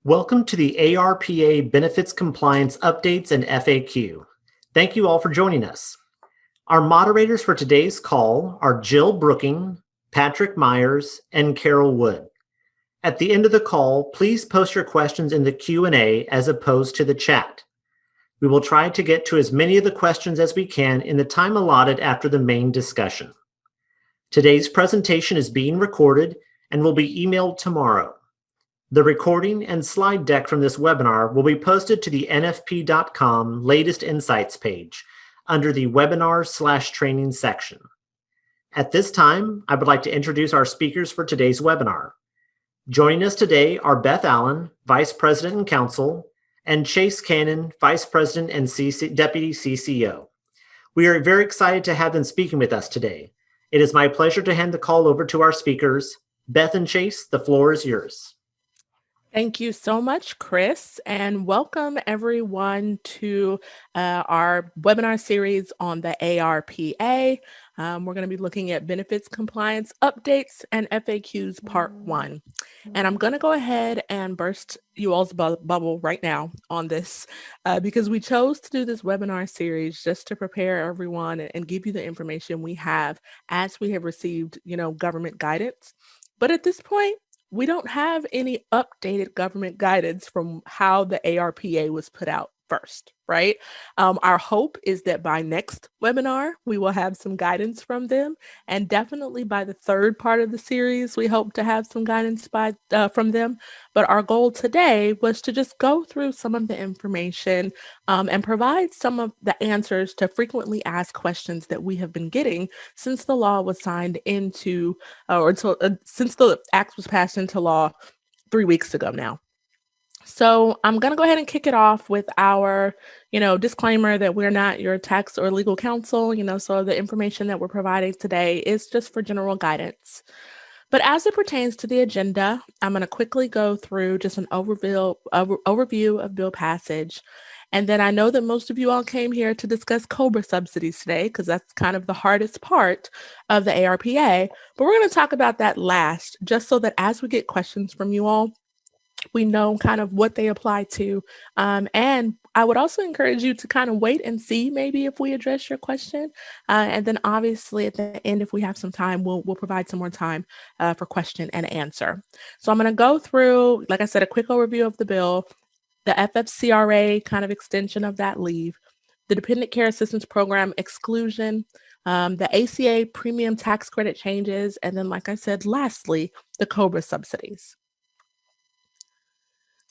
Welcome to the ARPA Benefits Compliance Updates and FAQ. Thank you all for joining us. Our moderators for today's call are Jill Brooking, Patrick Myers, and Carol Wood. At the end of the call, please post your questions in the Q&A as opposed to the chat. We will try to get to as many of the questions as we can in the time allotted after the main discussion. Today's presentation is being recorded and will be emailed tomorrow. The recording and slide deck from this webinar will be posted to the nfp.com Latest Insights page under the Webinars/Training section. At this time, I would like to introduce our speakers for today's webinar. Joining us today are Beth Allen, Vice President and Counsel, and Chase Cannon, Vice President and Deputy CCO. We are very excited to have them speaking with us today. It is my pleasure to hand the call over to our speakers. Beth and Chase, the floor is yours. Thank you so much, Chris, and welcome everyone to our webinar series on the ARPA. We're going to be looking at benefits compliance updates and FAQs part 1. And I'm going to go ahead and burst you all's bubble right now on this because we chose to do this webinar series just to prepare everyone and give you the information we have as we have received, government guidance. But at this point, we don't have any updated government guidance from how the ARPA was put out first, right? Our hope is that by next webinar, we will have some guidance from them. And definitely by the third part of the series, we hope to have some guidance from them. But our goal today was to just go through some of the information and provide some of the answers to frequently asked questions that we have been getting since the law was signed into, since the act was passed into law 3 weeks ago now. So I'm going to go ahead and kick it off with our, disclaimer that we're not your tax or legal counsel, so the information that we're providing today is just for general guidance. But as it pertains to the agenda, I'm going to quickly go through just an overview of bill passage. And then I know that most of you all came here to discuss COBRA subsidies today, because that's kind of the hardest part of the ARPA. But we're going to talk about that last, just so that as we get questions from you all, we know kind of what they apply to. And I would also encourage you to kind of wait and see maybe if we address your question. And then obviously at the end, if we have some time, we'll provide some more time for question and answer. So I'm going to go through, like I said, a quick overview of the bill, the FFCRA kind of extension of that leave, the Dependent Care Assistance Program exclusion, the ACA premium tax credit changes, and then, like I said, lastly, the COBRA subsidies.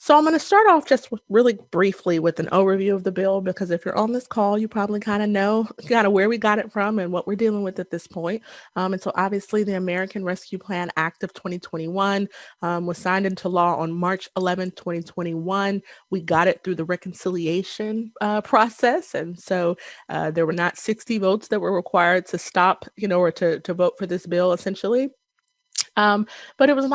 So I'm going to start off just really briefly with an overview of the bill, because if you're on this call, you probably kind of know where we got it from and what we're dealing with at this point. And so obviously the American Rescue Plan Act of 2021 was signed into law on March 11, 2021. We got it through the reconciliation process. And so there were not 60 votes that were required to stop, or to vote for this bill essentially. But it was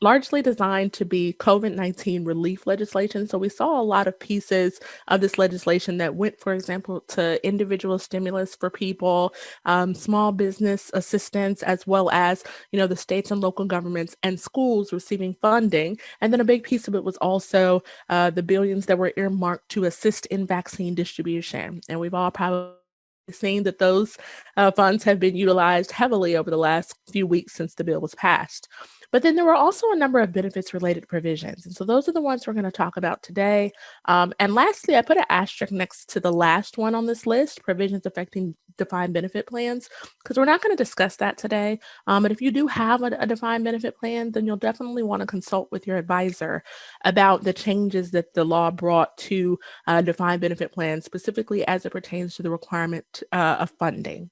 largely designed to be COVID-19 relief legislation. So we saw a lot of pieces of this legislation that went, for example, to individual stimulus for people, small business assistance, as well as, the states and local governments and schools receiving funding. And then a big piece of it was also the billions that were earmarked to assist in vaccine distribution. And we've all probably seen that those funds have been utilized heavily over the last few weeks since the bill was passed. But then there were also a number of benefits-related provisions. And so those are the ones we're going to talk about today. And lastly, I put an asterisk next to the last one on this list, provisions affecting defined benefit plans, because we're not going to discuss that today. But if you do have a defined benefit plan, then you'll definitely want to consult with your advisor about the changes that the law brought to defined benefit plans, specifically as it pertains to the requirement of funding.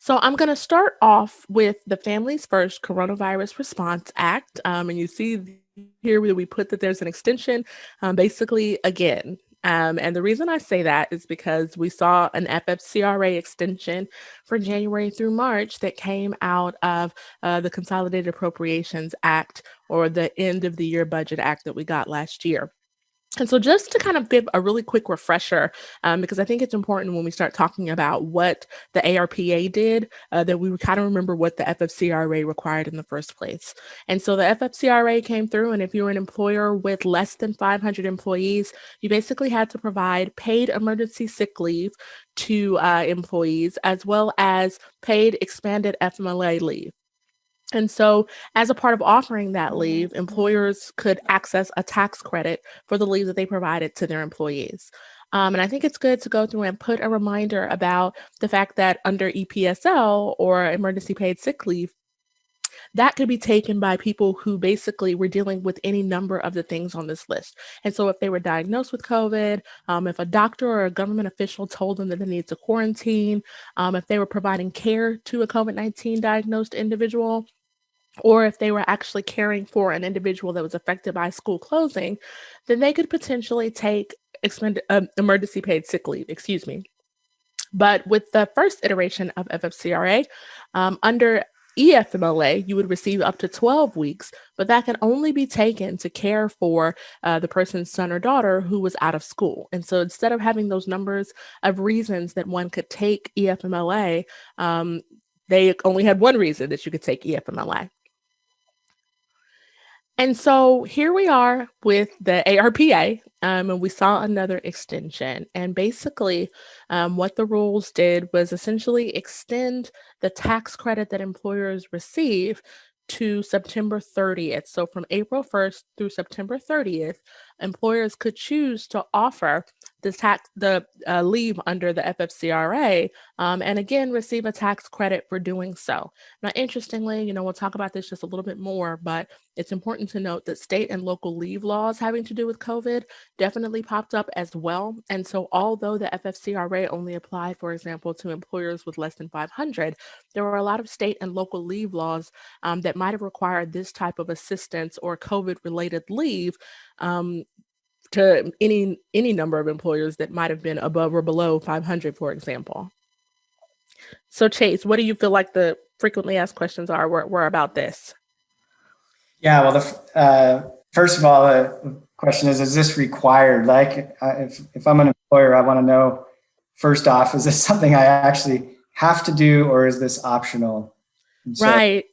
So I'm going to start off with the Families First Coronavirus Response Act. And you see here we put that there's an extension, basically again. And the reason I say that is because we saw an FFCRA extension for January through March that came out of the Consolidated Appropriations Act, or the end of the year budget act that we got last year. And so just to kind of give a really quick refresher, because I think it's important when we start talking about what the ARPA did, that we would kind of remember what the FFCRA required in the first place. And so the FFCRA came through, and if you were an employer with less than 500 employees, you basically had to provide paid emergency sick leave to employees, as well as paid expanded FMLA leave. And so, as a part of offering that leave, employers could access a tax credit for the leave that they provided to their employees. And I think it's good to go through and put a reminder about the fact that under EPSL, or emergency paid sick leave, that could be taken by people who basically were dealing with any number of the things on this list. And so if they were diagnosed with COVID, if a doctor or a government official told them that they needed to quarantine, if they were providing care to a COVID-19 diagnosed individual, or if they were actually caring for an individual that was affected by school closing, then they could potentially take emergency paid sick leave, excuse me. But with the first iteration of FFCRA, under EFMLA, you would receive up to 12 weeks, but that can only be taken to care for the person's son or daughter who was out of school. And so instead of having those numbers of reasons that one could take EFMLA, they only had one reason that you could take EFMLA. And so here we are with the ARPA, and we saw another extension. And basically, what the rules did was essentially extend the tax credit that employers receive to September 30th. So from April 1st through September 30th, employers could choose to offer the leave under the FFCRA, and again receive a tax credit for doing so. Now, interestingly, we'll talk about this just a little bit more, but it's important to note that state and local leave laws having to do with COVID definitely popped up as well. And so, although the FFCRA only applied, for example, to employers with less than 500, there were a lot of state and local leave laws that might have required this type of assistance or COVID-related leave. To any number of employers that might have been above or below 500, for example. So Chase, what do you feel like the frequently asked questions were about this? Yeah, well, first of all, the question is this required? Like, if I'm an employer, I want to know, first off, is this something I actually have to do, or is this optional? Right.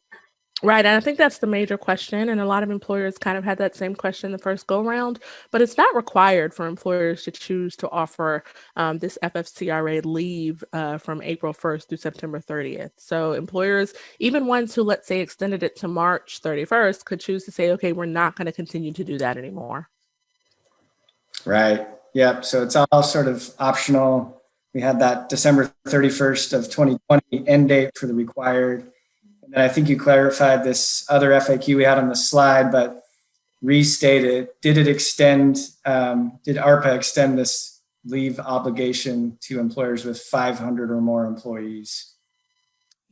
Right. And I think that's the major question. And a lot of employers kind of had that same question the first go round, but it's not required for employers to choose to offer this FFCRA leave from April 1st through September 30th. So employers, even ones who, let's say, extended it to March 31st, could choose to say, okay, we're not going to continue to do that anymore. Right. Yep. So it's all sort of optional. We had that December 31st of 2020 end date for the required. And I think you clarified this other FAQ we had on the slide, but restate it. Did ARPA extend this leave obligation to employers with 500 or more employees?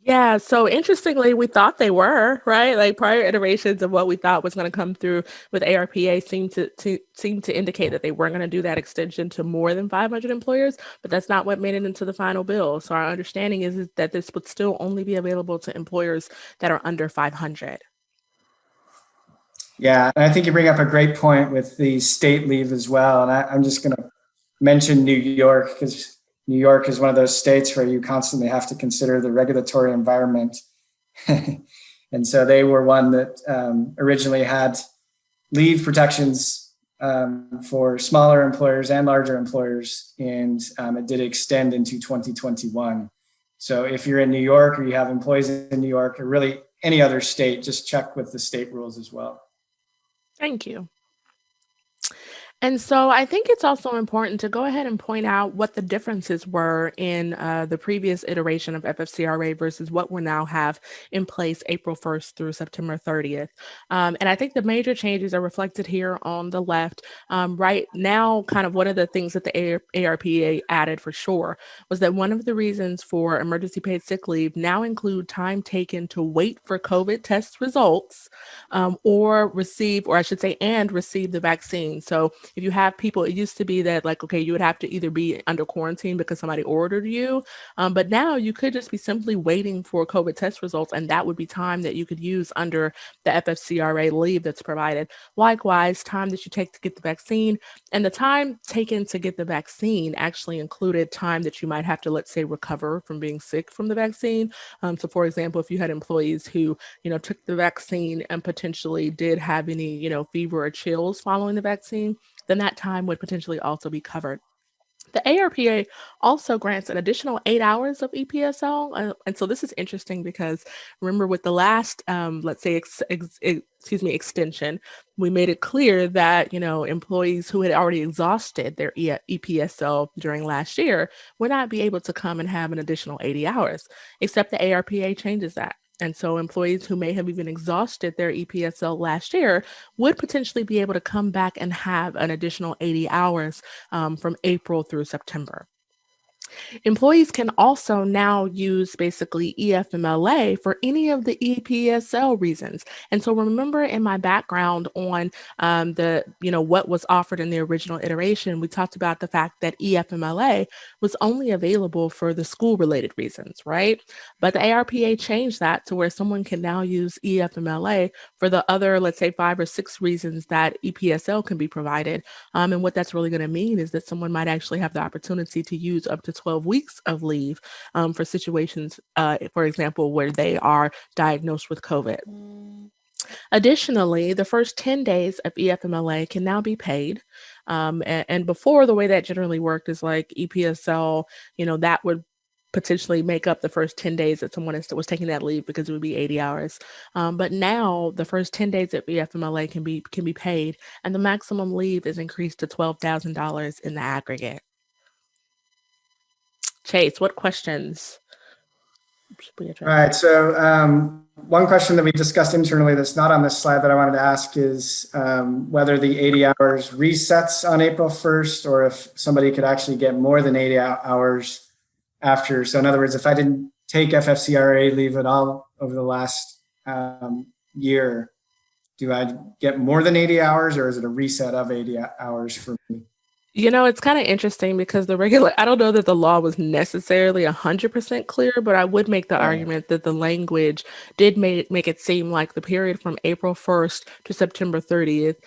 Yeah, so interestingly, we thought they were, right? Like prior iterations of what we thought was going to come through with ARPA seem to indicate that they weren't going to do that extension to more than 500 employers, but that's not what made it into the final bill. So our understanding is that this would still only be available to employers that are under 500. Yeah, and I think you bring up a great point with the state leave as well. And I'm just going to mention New York, because New York is one of those states where you constantly have to consider the regulatory environment. And so they were one that originally had leave protections for smaller employers and larger employers, and it did extend into 2021. So if you're in New York, or you have employees in New York, or really any other state, just check with the state rules as well. Thank you. And so I think it's also important to go ahead and point out what the differences were in the previous iteration of FFCRA versus what we now have in place April 1st through September 30th. And I think the major changes are reflected here on the left. Right now, kind of one of the things that the ARPA added for sure was that one of the reasons for emergency paid sick leave now include time taken to wait for COVID test results and receive the vaccine. So if you have people, it used to be that like, okay, you would have to either be under quarantine because somebody ordered you, but now you could just be simply waiting for COVID test results, and that would be time that you could use under the FFCRA leave that's provided. Likewise, time that you take to get the vaccine, and the time taken to get the vaccine actually included time that you might have to, let's say, recover from being sick from the vaccine. So for example, if you had employees who, took the vaccine and potentially did have any, fever or chills following the vaccine, then that time would potentially also be covered. The ARPA also grants an additional 8 hours of EPSL. And so this is interesting because remember with the last, let's say, extension, we made it clear that, employees who had already exhausted their EPSL during last year would not be able to come and have an additional 80 hours, except the ARPA changes that. And so employees who may have even exhausted their EPSL last year would potentially be able to come back and have an additional 80 hours from April through September. Employees can also now use basically EFMLA for any of the EPSL reasons. And so remember in my background on what was offered in the original iteration, we talked about the fact that EFMLA was only available for the school-related reasons, right? But the ARPA changed that to where someone can now use EFMLA for the other, let's say, 5 or 6 reasons that EPSL can be provided. And what that's really going to mean is that someone might actually have the opportunity to use up to 12 weeks of leave for situations, for example, where they are diagnosed with COVID. Additionally, the first 10 days of EFMLA can now be paid. And before, the way that generally worked is like EPSL, that would potentially make up the first 10 days that someone was taking that leave because it would be 80 hours. But now the first 10 days of EFMLA can be paid, and the maximum leave is increased to $12,000 in the aggregate. Chase, what questions should we address? All right, so one question that we discussed internally that's not on this slide that I wanted to ask is whether the 80 hours resets on April 1st, or if somebody could actually get more than 80 hours after. So in other words, if I didn't take FFCRA leave at all over the last year, do I get more than 80 hours, or is it a reset of 80 hours for me? It's kind of interesting because I don't know that the law was necessarily 100% clear, but I would make the argument that the language did make it seem like the period from April 1st to September 30th,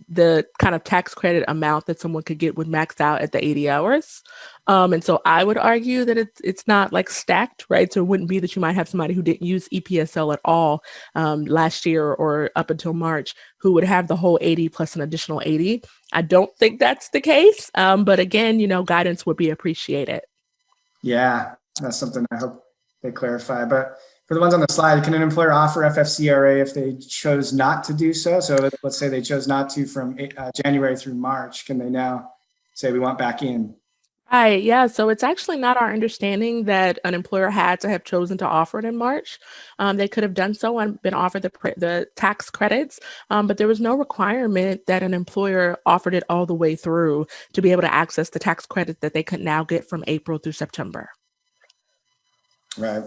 the kind of tax credit amount that someone could get would max out at the 80 hours. And so I would argue that it's not like stacked, right? So it wouldn't be that you might have somebody who didn't use EPSL at all last year or up until March who would have the whole 80 plus an additional 80. I don't think that's the case. But again, guidance would be appreciated. Yeah, that's something I hope they clarify. But for the ones on the slide, can an employer offer FFCRA if they chose not to do so? So let's say they chose not to from January through March. Can they now say we want back in? Right. Yeah. So it's actually not our understanding that an employer had to have chosen to offer it in March. They could have done so and been offered the tax credits, but there was no requirement that an employer offered it all the way through to be able to access the tax credit that they could now get from April through September. Right.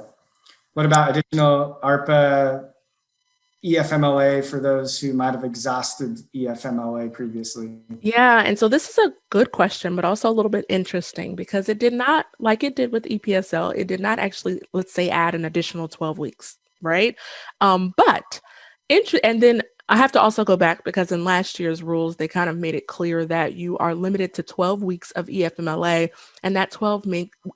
What about additional ARPA EFMLA for those who might have exhausted EFMLA previously? Yeah, and so this is a good question, but also a little bit interesting because it did not, like it did with EPSL, it did not actually, let's say, add an additional 12 weeks, right? And then I have to also go back because in last year's rules, they kind of made it clear that you are limited to 12 weeks of EFMLA, and that 12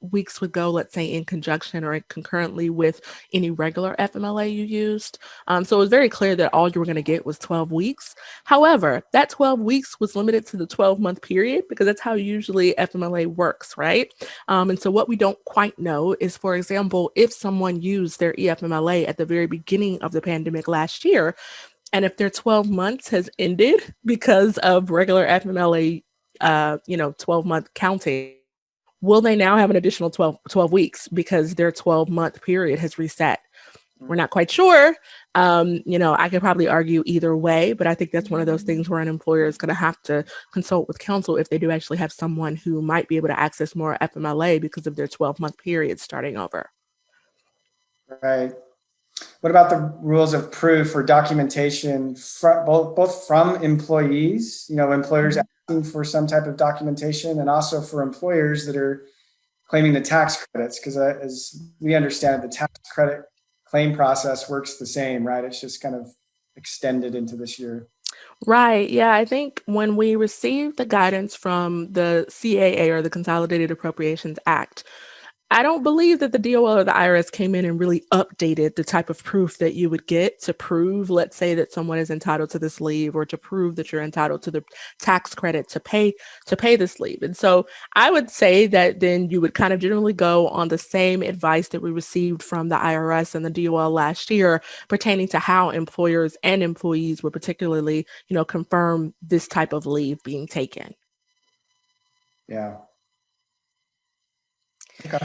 weeks would go, let's say, in conjunction or concurrently with any regular FMLA you used. So it was very clear that all you were going to get was 12 weeks. However, that 12 weeks was limited to the 12-month period because that's how usually FMLA works, right? And so what we don't quite know is, for example, if someone used their EFMLA at the very beginning of the pandemic last year, and if their 12 months has ended because of regular FMLA, 12-month counting, will they now have an additional 12 weeks because their 12-month period has reset? We're not quite sure. I could probably argue either way, but I think that's one of those things where an employer is going to have to consult with counsel if they do actually have someone who might be able to access more FMLA because of their 12-month period starting over. Right. What about the rules of proof or documentation both from employees, employers asking for some type of documentation, and also for employers that are claiming the tax credits? Because as we understand, the tax credit claim process works the same, right? It's just kind of extended into this year. Right. Yeah. I think when we received the guidance from the CAA, or the Consolidated Appropriations Act, I don't believe that the DOL or the IRS came in and really updated the type of proof that you would get to prove, let's say, that someone is entitled to this leave, or to prove that you're entitled to the tax credit to pay this leave. And so I would say that then you would kind of generally go on the same advice that we received from the IRS and the DOL last year, pertaining to how employers and employees would particularly, confirm this type of leave being taken. Yeah. Okay.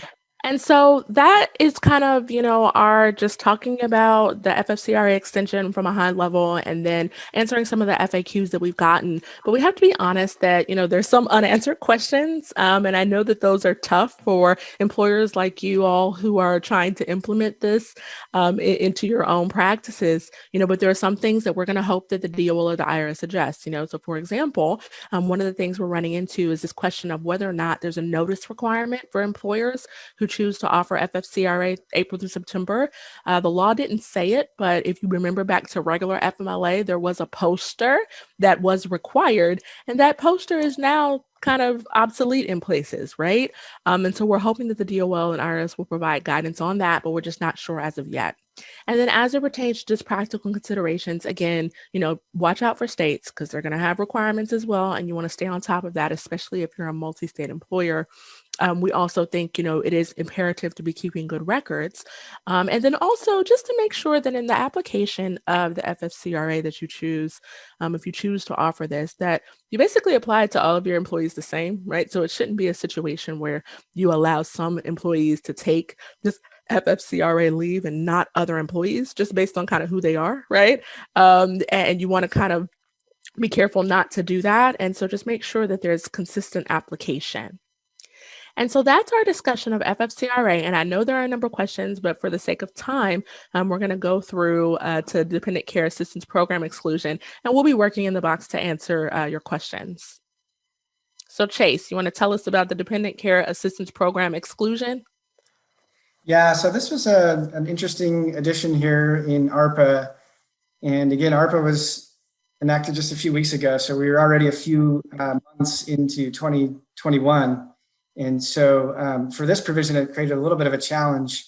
And so that is kind of, our just talking about the FFCRA extension from a high level, and then answering some of the FAQs that we've gotten. But we have to be honest that, there's some unanswered questions. And I know that those are tough for employers like you all who are trying to implement this into your own practices, but there are some things that we're going to hope that the DOL or the IRS address, So for example, one of the things we're running into is this question of whether or not there's a notice requirement for employers who choose to offer FFCRA April through September. The law didn't say it, but if you remember back to regular FMLA, there was a poster that was required, and that poster is now kind of obsolete in places, right? And so we're hoping that the DOL and IRS will provide guidance on that, but we're just not sure as of yet. And then as it pertains to just practical considerations, again, watch out for states, because they're going to have requirements as well, and you want to stay on top of that, especially if you're a multi-state employer. We also think, it is imperative to be keeping good records. And then also just to make sure that in the application of the FFCRA that you choose, if you choose to offer this, that you basically apply it to all of your employees the same, right? So it shouldn't be a situation where you allow some employees to take this FFCRA leave and not other employees, just based on kind of who they are, right? And you want to kind of be careful not to do that. And so just make sure that there's consistent application. And so that's our discussion of FFCRA. And I know there are a number of questions, but for the sake of time, we're going to go through to Dependent Care Assistance Program exclusion, and we'll be working in the box to answer your questions. So Chase, you want to tell us about the Dependent Care Assistance Program exclusion? Yeah, so this was an interesting addition here in ARPA. And again, ARPA was enacted just a few weeks ago, so we were already a few months into 2021. And so for this provision, it created a little bit of a challenge.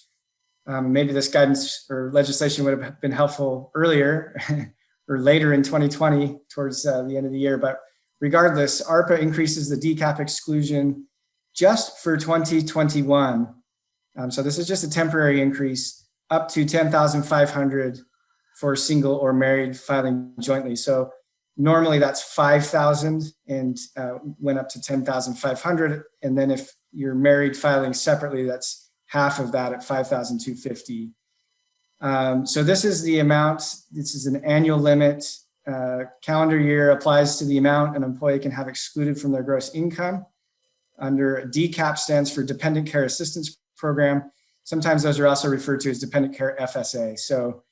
Maybe this guidance or legislation would have been helpful earlier or later in 2020 towards the end of the year. But regardless, ARPA increases the DCAP exclusion just for 2021. So this is just a temporary increase up to $10,500 for single or married filing jointly. So normally that's $5,000 and went up to $10,500. And then if you're married filing separately, that's half of that at $5,250. So this is the amount. This is an annual limit. Calendar year applies to the amount an employee can have excluded from their gross income. Under DCAP stands for Dependent Care Assistance Program. Sometimes those are also referred to as Dependent Care FSA. So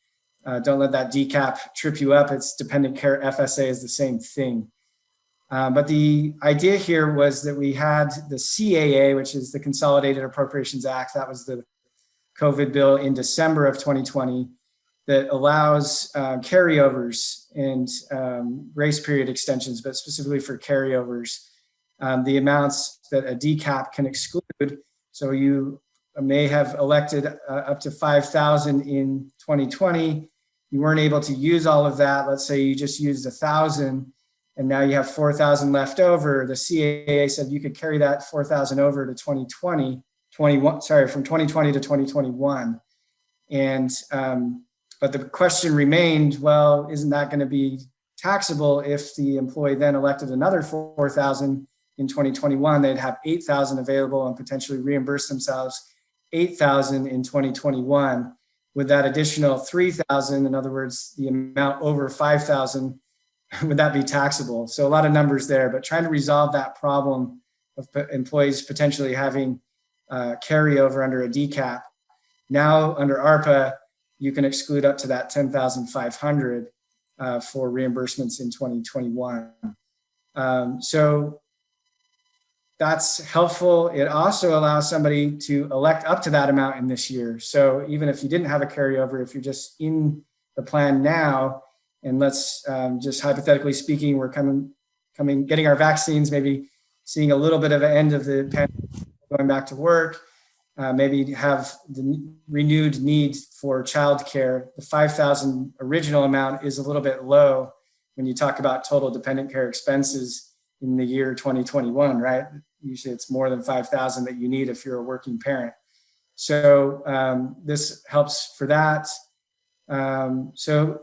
don't let that DCAP trip you up. It's Dependent Care FSA is the same thing. But the idea here was that we had the CAA, which is the Consolidated Appropriations Act. That was the COVID bill in December of 2020 that allows carryovers and grace period extensions, but specifically for carryovers, the amounts that a DCAP can exclude. So you may have elected up to 5,000 in 2020. You weren't able to use all of that. Let's say you just used 1,000 and now you have 4,000 left over. The CAA said you could carry that 4,000 over to from 2020 to 2021. And, but the question remained, well, isn't that going to be taxable if the employee then elected another 4,000 in 2021? They'd have 8,000 available and potentially reimburse themselves 8,000 in 2021. With that additional 3,000, in other words, the amount over 5,000, would that be taxable? So a lot of numbers there, but trying to resolve that problem of employees potentially having carryover under a DCAP. Now under ARPA, you can exclude up to that $10,500 for reimbursements in 2021. So that's helpful. It also allows somebody to elect up to that amount in this year. So even if you didn't have a carryover, if you're just in the plan now, and let's just hypothetically speaking, we're getting our vaccines, maybe seeing a little bit of an end of the pandemic, going back to work, maybe have the renewed need for childcare. The $5,000 original amount is a little bit low when you talk about total dependent care expenses in the year 2021, right? Usually it's more than $5,000 that you need if you're a working parent. So this helps for that. So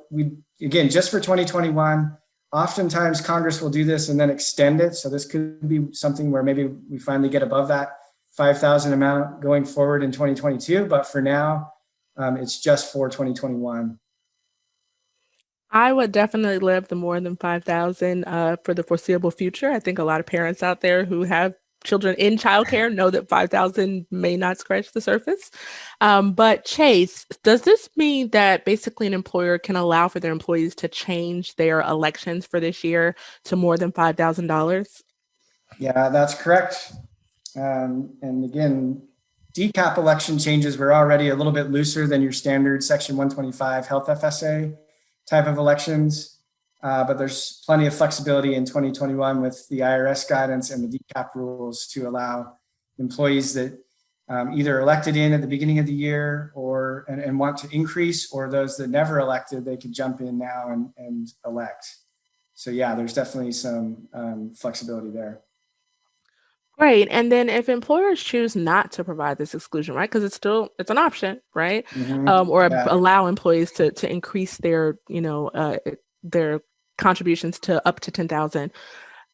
again, just for 2021, oftentimes Congress will do this and then extend it. So this could be something where maybe we finally get above that 5,000 amount going forward in 2022. But for now, it's just for 2021. I would definitely live the more than 5,000 for the foreseeable future. I think a lot of parents out there who have children in childcare know that 5,000 may not scratch the surface. But Chase, does this mean that basically an employer can allow for their employees to change their elections for this year to more than $5,000? Yeah, that's correct. And again, DCAP election changes were already a little bit looser than your standard Section 125 health FSA type of elections. But there's plenty of flexibility in 2021 with the IRS guidance and the DCAP rules to allow employees that either elected in at the beginning of the year and want to increase, or those that never elected, they could jump in now and elect. So yeah, there's definitely some flexibility there. Great. And then if employers choose not to provide this exclusion, right? Because it's an option, right? Allow employees to increase their contributions to up to 10,000.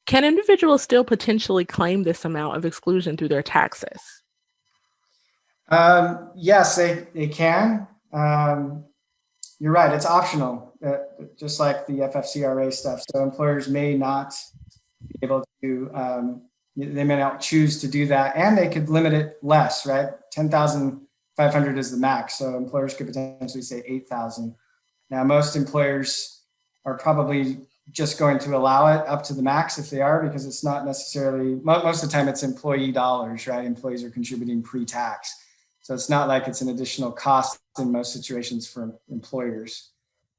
Can individuals still potentially claim this amount of exclusion through their taxes? Yes, they can. You're right. It's optional, just like the FFCRA stuff. So employers may not be able to, they may not choose to do that, and they could limit it less, right? 10,500 is the max. So employers could potentially say 8,000. Now, most employers are probably just going to allow it up to the max if they are, because it's not necessarily, most of the time it's employee dollars, right? Employees are contributing pre-tax. So it's not like it's an additional cost in most situations for employers.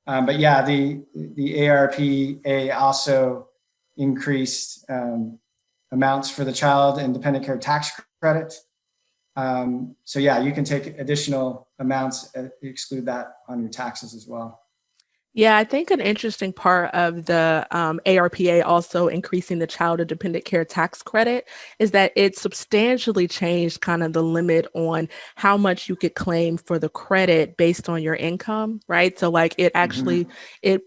But yeah, the ARPA also increased amounts for the child and dependent care tax credit. So yeah, you can take additional amounts and exclude that on your taxes as well. Yeah, I think an interesting part of the ARPA also increasing the child and dependent care tax credit is that it substantially changed kind of the limit on how much you could claim for the credit based on your income, right? So like it actually,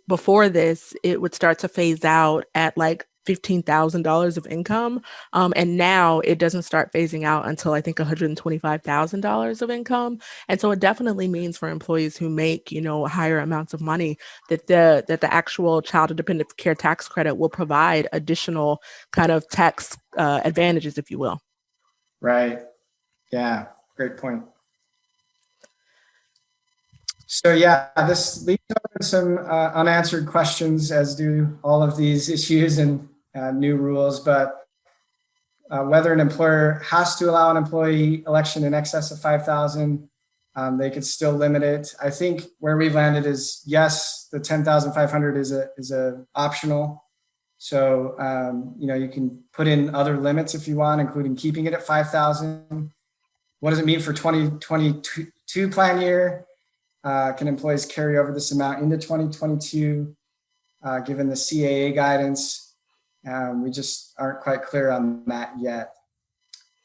before this, it would start to phase out at like $15,000 of income. And now it doesn't start phasing out until I think $125,000 of income. And so it definitely means for employees who make, higher amounts of money that the actual child and dependent care tax credit will provide additional kind of tax advantages, if you will. Right. Yeah. Great point. So yeah, this leaves open some unanswered questions, as do all of these issues and new rules, but whether an employer has to allow an employee election in excess of 5,000, they could still limit it. I think where we've landed is yes, the 10,500 is a optional. So you can put in other limits if you want, including keeping it at 5,000. What does it mean for 2022 plan year? Can employees carry over this amount into 2022, given the CAA guidance? We just aren't quite clear on that yet.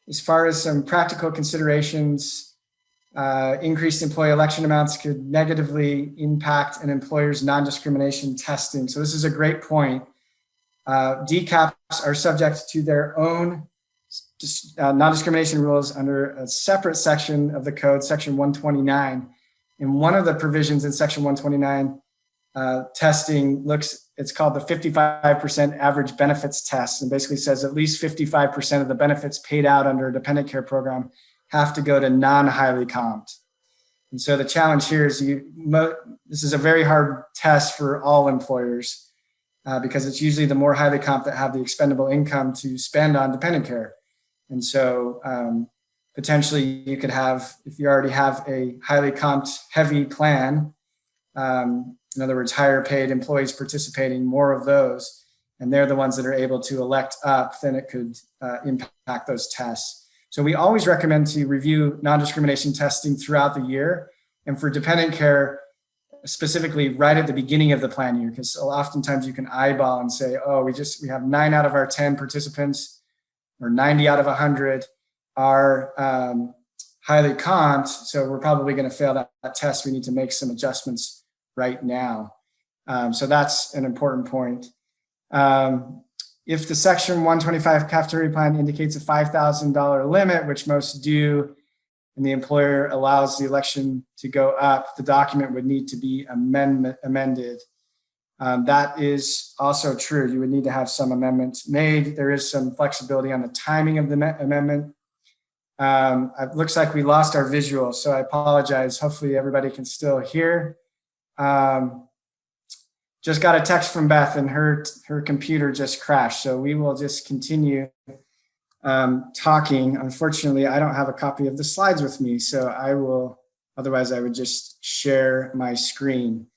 As far as some practical considerations, increased employee election amounts could negatively impact an employer's non-discrimination testing. So this is a great point. DCAPs are subject to their own non-discrimination rules under a separate section of the code, Section 129. And one of the provisions in Section 129 testing it's called the 55% average benefits test, and basically says at least 55% of the benefits paid out under a dependent care program have to go to non-highly comped. And so the challenge here is this is a very hard test for all employers because it's usually the more highly comp that have the expendable income to spend on dependent care. And so potentially you could have, if you already have a highly comped heavy plan, in other words, higher paid employees participating, more of those, and they're the ones that are able to elect up, then it could impact those tests. So we always recommend to review non-discrimination testing throughout the year. And for dependent care, specifically right at the beginning of the plan year, because oftentimes you can eyeball and say, oh, we have 9 out of our 10 participants or 90 out of 100 are highly comped. So we're probably going to fail that test. We need to make some adjustments right now. So that's an important point. If the Section 125 cafeteria plan indicates a $5,000 limit, which most do, and the employer allows the election to go up, the document would need to be amended. That is also true. You would need to have some amendments made. There is some flexibility on the timing of the amendment. It looks like we lost our visual, so I apologize. Hopefully everybody can still hear. Just got a text from Beth and her computer just crashed. So we will just continue talking. Unfortunately, I don't have a copy of the slides with me, so otherwise I would just share my screen.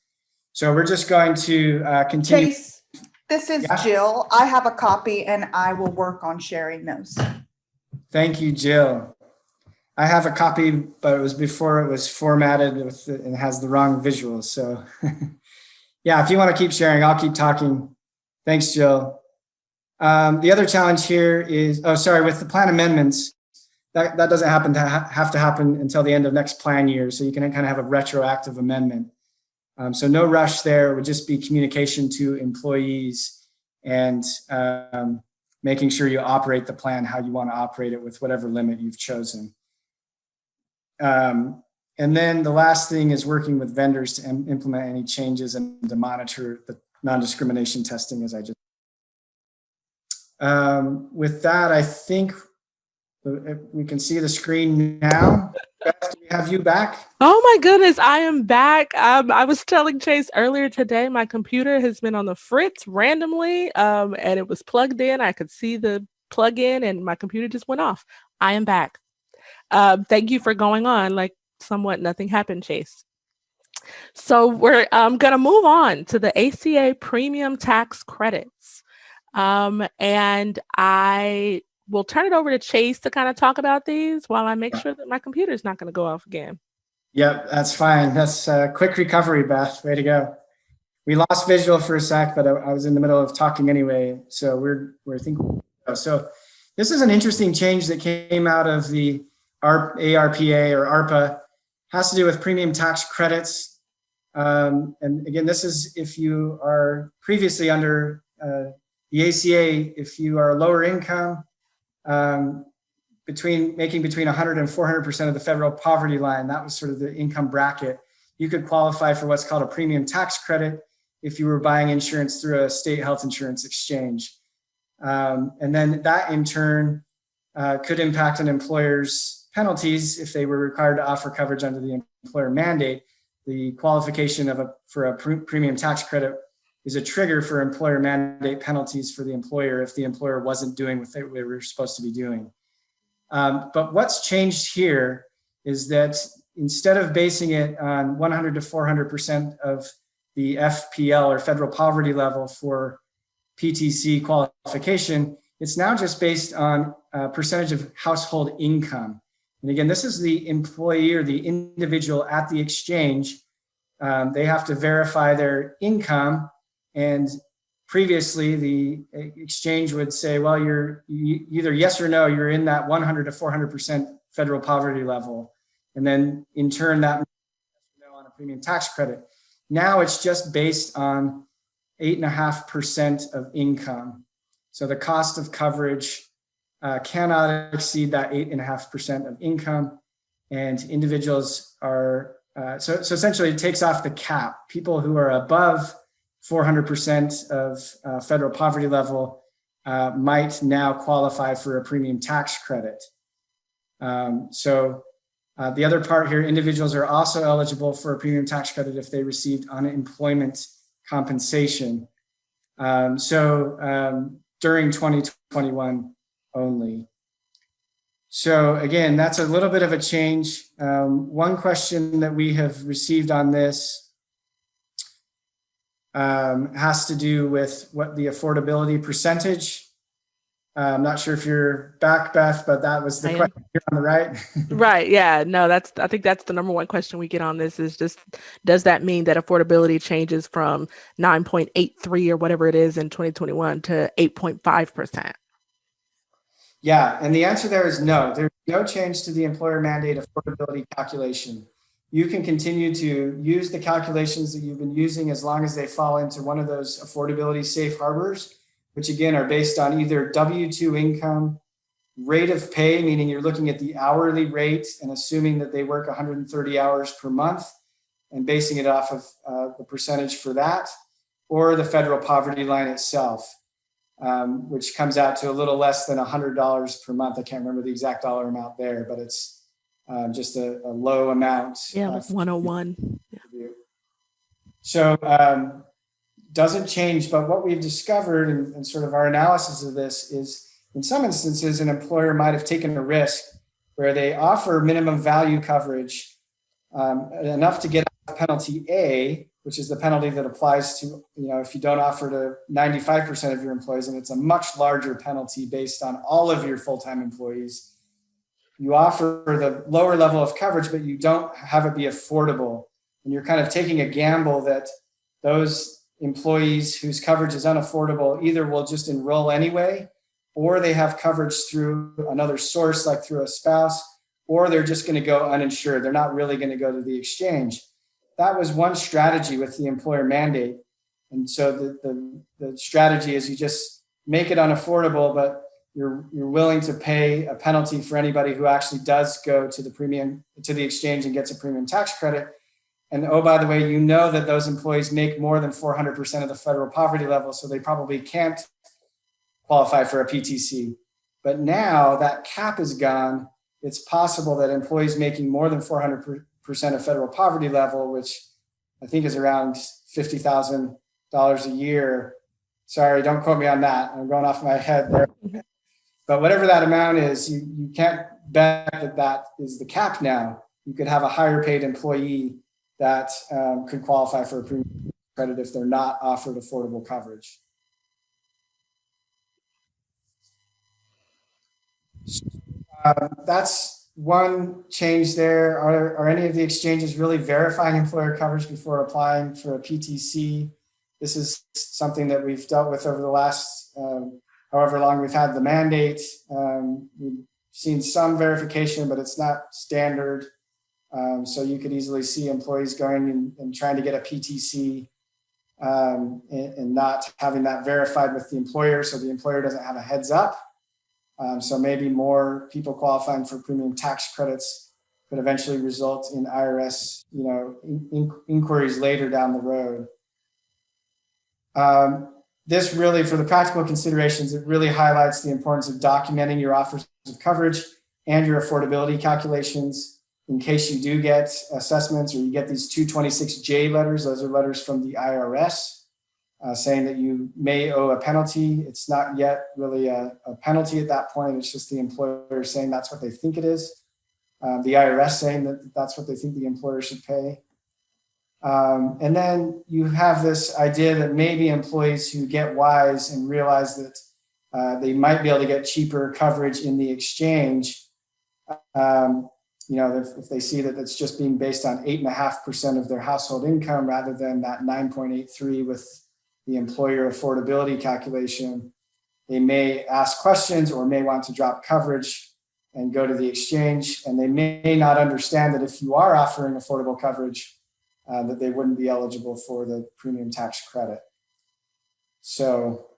So we're just going to continue. Chase, this is Jill. I have a copy and I will work on sharing those. Thank you, Jill. I have a copy, but it was before it was formatted and has the wrong visuals. So yeah, if you want to keep sharing, I'll keep talking. Thanks, Jill. The other challenge here is, with the plan amendments, that doesn't have to happen until the end of next plan year. So you can kind of have a retroactive amendment. So no rush there. It would just be communication to employees and making sure you operate the plan how you want to operate it with whatever limit you've chosen. And then the last thing is working with vendors to implement any changes and to monitor the non-discrimination testing, as I just. With that, I think we can see the screen now. Beth, do we have you back? Oh my goodness, I am back. I was telling Chase earlier today, my computer has been on the fritz randomly, and it was plugged in. I could see the plug in and my computer just went off. I am back. Thank you for going on like somewhat nothing happened, Chase. So we're going to move on to the ACA premium tax credits. And I will turn it over to Chase to kind of talk about these while I make sure that my computer is not going to go off again. Yep, that's fine. That's a quick recovery, Beth. Way to go. We lost visual for a sec, but I was in the middle of talking anyway. So we're thinking. So this is an interesting change that came out of the ARPA or ARPA. Has to do with premium tax credits. And again, this is if you are previously under the ACA, if you are lower income, making between 100 and 400% of the federal poverty line, that was sort of the income bracket, you could qualify for what's called a premium tax credit if you were buying insurance through a state health insurance exchange. And then that in turn could impact an employer's penalties if they were required to offer coverage under the employer mandate. The qualification for a premium tax credit is a trigger for employer mandate penalties for the employer if the employer wasn't doing what they were supposed to be doing. But what's changed here is that instead of basing it on 100 to 400% of the FPL or federal poverty level for PTC qualification, it's now just based on a percentage of household income. And again, this is the employee or the individual at the exchange. They have to verify their income. And previously, the exchange would say, well, you're either yes or no, you're in that 100 to 400% federal poverty level. And then in turn, that on a premium tax credit. Now it's just based on 8.5% of income. So the cost of coverage cannot exceed that 8.5% of income, and individuals are, so essentially it takes off the cap. People who are above 400% of federal poverty level might now qualify for a premium tax credit. So The other part here, individuals are also eligible for a premium tax credit if they received unemployment compensation. During 2021 only. So again, that's a little bit of a change. One question that we have received on this has to do with what the affordability percentage. I'm not sure if you're back, Beth, but that was the question here on the right. Right. Yeah. No, I think that's the number one question we get on this is just, does that mean that affordability changes from 9.83 or whatever it is in 2021 to 8.5%? Yeah. And the answer there is no. There's no change to the employer mandate affordability calculation. You can continue to use the calculations that you've been using as long as they fall into one of those affordability safe harbors, which again are based on either W-2 income, rate of pay, meaning you're looking at the hourly rate and assuming that they work 130 hours per month and basing it off of the percentage for that, or the federal poverty line itself, which comes out to a little less than $100 per month. I can't remember the exact dollar amount there, but it's just a low amount. Yeah, like 101. Yeah. So doesn't change, but what we've discovered and sort of our analysis of this is in some instances, an employer might have taken a risk where they offer minimum value coverage enough to get out of penalty A, which is the penalty that applies to, if you don't offer to 95% of your employees, and it's a much larger penalty based on all of your full-time employees. You offer the lower level of coverage, but you don't have it be affordable. And you're kind of taking a gamble that those employees whose coverage is unaffordable either will just enroll anyway, or they have coverage through another source, like through a spouse, or they're just going to go uninsured. They're not really going to go to the exchange. That was one strategy with the employer mandate. And so the strategy is you just make it unaffordable, but you're willing to pay a penalty for anybody who actually does go to the exchange and gets a premium tax credit. And oh, by the way, that those employees make more than 400% of the federal poverty level, so they probably can't qualify for a PTC. But now that cap is gone, it's possible that employees making more than 400% of federal poverty level, which I think is around $50,000 a year. Sorry, don't quote me on that. I'm going off my head there. But whatever that amount is, you can't bet that is the cap now. You could have a higher paid employee that could qualify for a premium credit if they're not offered affordable coverage. That's one change there. Are any of the exchanges really verifying employer coverage before applying for a PTC? This is something that we've dealt with over the last however long we've had the mandate. We've seen some verification, but it's not standard. So you could easily see employees going and trying to get a PTC and not having that verified with the employer, so the employer doesn't have a heads up. So maybe more people qualifying for premium tax credits could eventually result in IRS, inquiries later down the road. This really, for the practical considerations, it really highlights the importance of documenting your offers of coverage and your affordability calculations in case you do get assessments or you get these 226J letters. Those are letters from the IRS saying that you may owe a penalty. It's not yet really a penalty at that point. It's just the employer saying that's what they think it is. The IRS saying that that's what they think the employer should pay. And then you have this idea that maybe employees who get wise and realize that they might be able to get cheaper coverage in the exchange, if they see that it's just being based on 8.5% of their household income rather than that 9.83 with the employer affordability calculation, they may ask questions or may want to drop coverage and go to the exchange. And they may not understand that if you are offering affordable coverage, that they wouldn't be eligible for the premium tax credit. So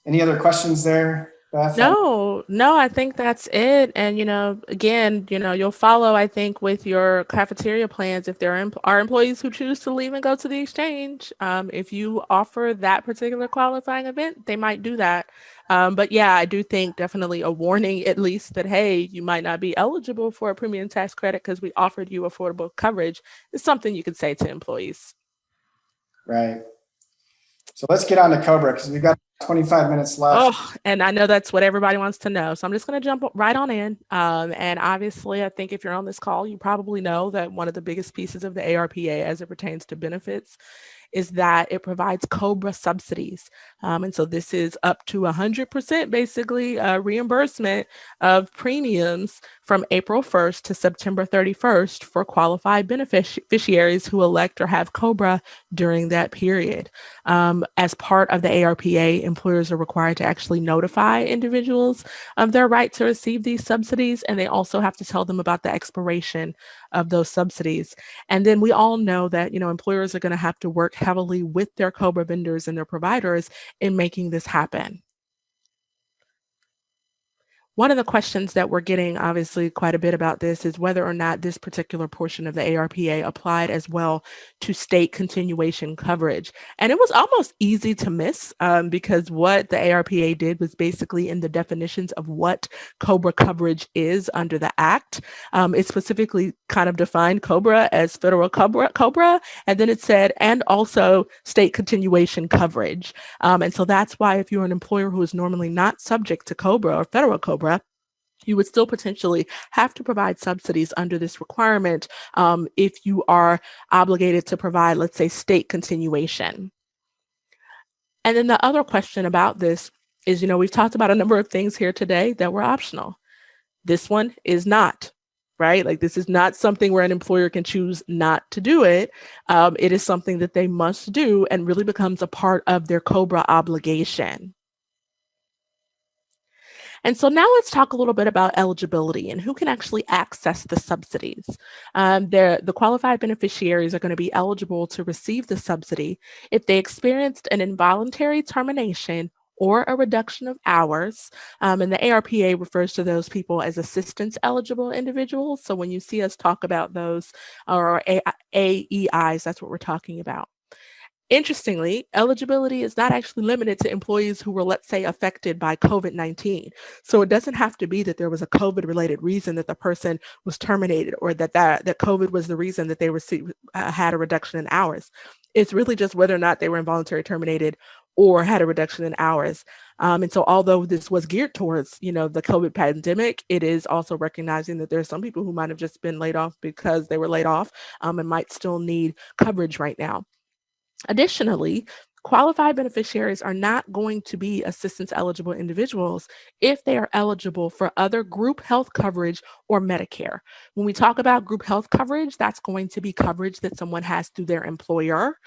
any other questions there, Beth? No, No, I think that's it. And, again, you'll follow, I think, with your cafeteria plans if there are employees who choose to leave and go to the exchange. If you offer that particular qualifying event, they might do that. But yeah, I do think definitely a warning, at least, that, hey, you might not be eligible for a premium tax credit because we offered you affordable coverage is something you could say to employees. Right. So let's get on to COBRA because we've got 25 minutes left. Oh, and I know that's what everybody wants to know. So I'm just going to jump right on in. And obviously, I think if you're on this call, you probably know that one of the biggest pieces of the ARPA as it pertains to benefits is that it provides COBRA subsidies. And so this is up to 100% basically reimbursement of premiums from April 1st to September 31st for qualified beneficiaries who elect or have COBRA during that period. As part of the ARPA, employers are required to actually notify individuals of their right to receive these subsidies, and they also have to tell them about the expiration of those subsidies. And then we all know that, employers are going to have to work heavily with their COBRA vendors and their providers in making this happen. One of the questions that we're getting, obviously, quite a bit about this is whether or not this particular portion of the ARPA applied as well to state continuation coverage. And it was almost easy to miss because what the ARPA did was basically in the definitions of what COBRA coverage is under the Act. It specifically kind of defined COBRA as federal COBRA, and then it said, and also state continuation coverage. And so that's why if you're an employer who is normally not subject to COBRA or federal COBRA, you would still potentially have to provide subsidies under this requirement if you are obligated to provide, let's say, state continuation. And then the other question about this is, we've talked about a number of things here today that were optional. This one is not, right? Like this is not something where an employer can choose not to do it. It is something that they must do and really becomes a part of their COBRA obligation. And so now let's talk a little bit about eligibility and who can actually access the subsidies. The qualified beneficiaries are going to be eligible to receive the subsidy if they experienced an involuntary termination or a reduction of hours. And the ARPA refers to those people as assistance eligible individuals. So when you see us talk about those or AEIs, that's what we're talking about. Interestingly, eligibility is not actually limited to employees who were, let's say, affected by COVID-19. So it doesn't have to be that there was a COVID-related reason that the person was terminated or that COVID was the reason that they had a reduction in hours. It's really just whether or not they were involuntarily terminated or had a reduction in hours. And so although this was geared towards, the COVID pandemic, it is also recognizing that there's some people who might have just been laid off because they were laid off and might still need coverage right now. Additionally, qualified beneficiaries are not going to be assistance eligible individuals if they are eligible for other group health coverage or Medicare. When we talk about group health coverage, that's going to be coverage that someone has through their employer.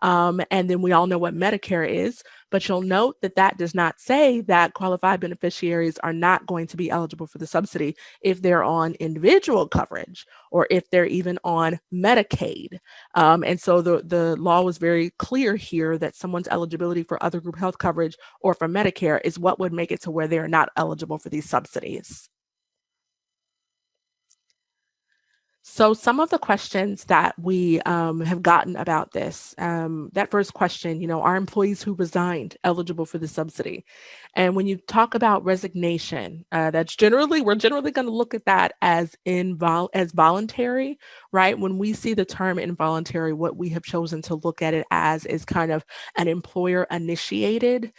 And then we all know what Medicare is, but you'll note that that does not say that qualified beneficiaries are not going to be eligible for the subsidy if they're on individual coverage or if they're even on Medicaid. And so the law was very clear here that someone's eligibility for other group health coverage or for Medicare is what would make it to where they are not eligible for these subsidies. So some of the questions that we have gotten about this, that first question, are employees who resigned eligible for the subsidy? And when you talk about resignation, we're generally going to look at that as voluntary, right? When we see the term involuntary, what we have chosen to look at it as is kind of an employer initiated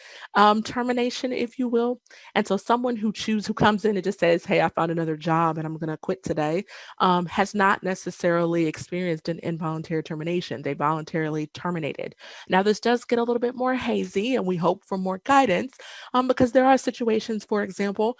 termination, if you will. And so someone who comes in and just says, hey, I found another job and I'm going to quit today, has not necessarily experienced an involuntary termination. They voluntarily terminated. Now, this does get a little bit more hazy, and we hope for more guidance because there are situations, for example,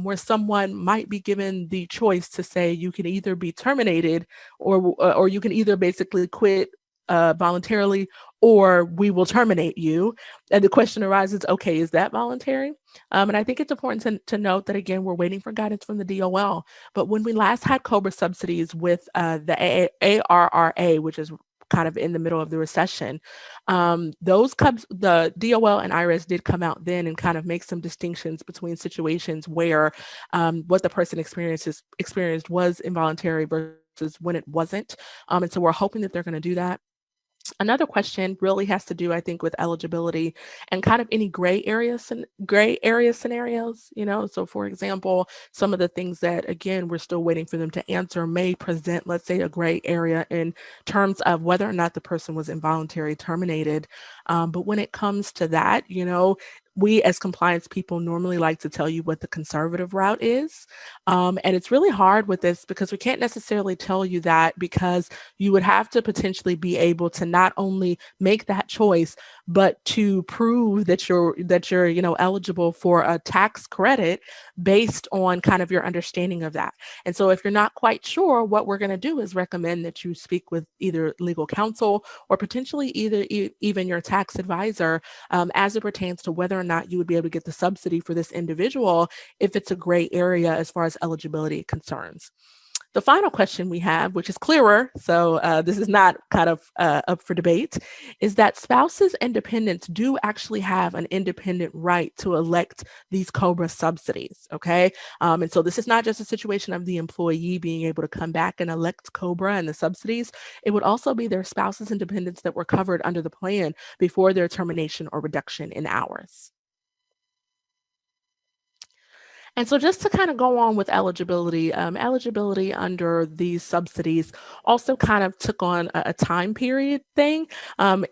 where someone might be given the choice to say you can either be terminated or you can either basically quit voluntarily or we will terminate you. And the question arises, okay, is that voluntary? And I think it's important to note that, again, we're waiting for guidance from the DOL. But when we last had COBRA subsidies with the ARRA, which is kind of in the middle of the recession. The DOL and IRS did come out then and kind of make some distinctions between situations where what the person experienced was involuntary versus when it wasn't. And so we're hoping that they're going to do that. Another question really has to do, I think, with eligibility and kind of any gray area scenarios, So for example, some of the things that, again, we're still waiting for them to answer may present, let's say, a gray area in terms of whether or not the person was involuntarily terminated. But when it comes to that, we as compliance people normally like to tell you what the conservative route is. And it's really hard with this because we can't necessarily tell you that, because you would have to potentially be able to not only make that choice, but to prove that you're eligible for a tax credit based on kind of your understanding of that. And so if you're not quite sure, what we're going to do is recommend that you speak with either legal counsel or potentially even your tax advisor as it pertains to whether or not you would be able to get the subsidy for this individual if it's a gray area as far as eligibility concerns. The final question we have, which is clearer, so this is not kind of up for debate, is that spouses and dependents do actually have an independent right to elect these COBRA subsidies, okay? And so this is not just a situation of the employee being able to come back and elect COBRA and the subsidies. It would also be their spouses and dependents that were covered under the plan before their termination or reduction in hours. And so just to kind of go on with eligibility, eligibility under these subsidies also kind of took on a time period thing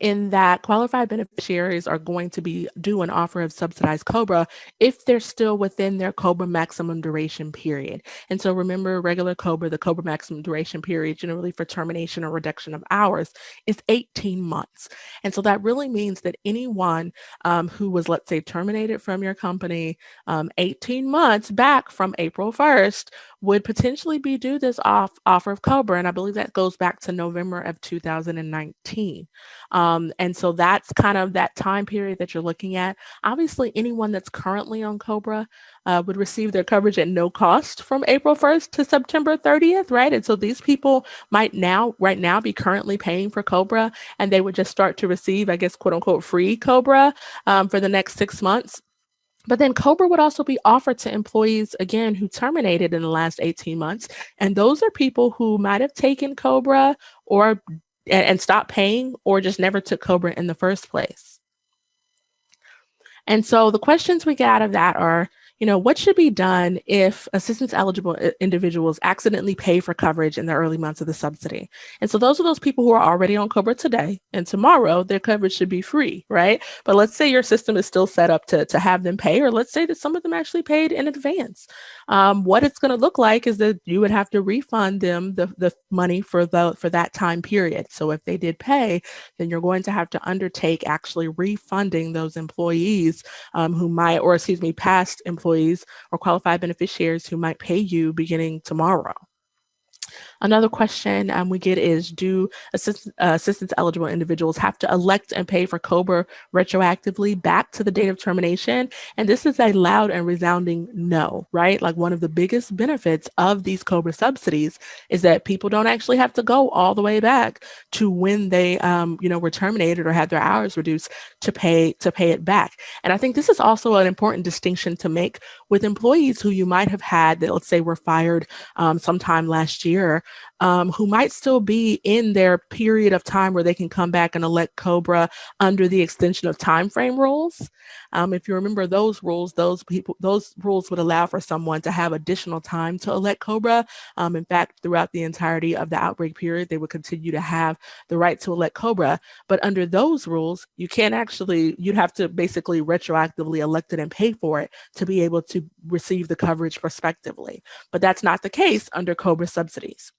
in that qualified beneficiaries are going to be due an offer of subsidized COBRA if they're still within their COBRA maximum duration period. And so remember, regular COBRA, the COBRA maximum duration period generally for termination or reduction of hours is 18 months. And so that really means that anyone who was, let's say, terminated from your company 18 months back from April 1st would potentially be due this offer of COBRA. And I believe that goes back to November of 2019. And so that's kind of that time period that you're looking at. Obviously, anyone that's currently on COBRA would receive their coverage at no cost from April 1st to September 30th, right? And so these people might right now be currently paying for COBRA, and they would just start to receive, I guess, quote unquote, free COBRA for the next 6 months. But then COBRA would also be offered to employees, again, who terminated in the last 18 months. And those are people who might have taken COBRA and stopped paying, or just never took COBRA in the first place. And so the questions we get out of that are, what should be done if assistance eligible individuals accidentally pay for coverage in the early months of the subsidy? And so those are those people who are already on COBRA today, and tomorrow their coverage should be free, right? But let's say your system is still set up to have them pay, or let's say that some of them actually paid in advance. What it's going to look like is that you would have to refund them the money for that time period. So if they did pay, then you're going to have to undertake actually refunding those employees past employees or qualified beneficiaries who might pay you beginning tomorrow. Another question we get is, do assistance eligible individuals have to elect and pay for COBRA retroactively back to the date of termination? And this is a loud and resounding no, right? Like, one of the biggest benefits of these COBRA subsidies is that people don't actually have to go all the way back to when they were terminated or had their hours reduced to pay it back. And I think this is also an important distinction to make with employees who you might have had that, let's say, were fired sometime last year, who might still be in their period of time where they can come back and elect COBRA under the extension of time frame rules. If you remember those rules, those rules would allow for someone to have additional time to elect COBRA. In fact, throughout the entirety of the outbreak period, they would continue to have the right to elect COBRA. But under those rules, you'd have to basically retroactively elect it and pay for it to be able to receive the coverage prospectively. But that's not the case under COBRA subsidies.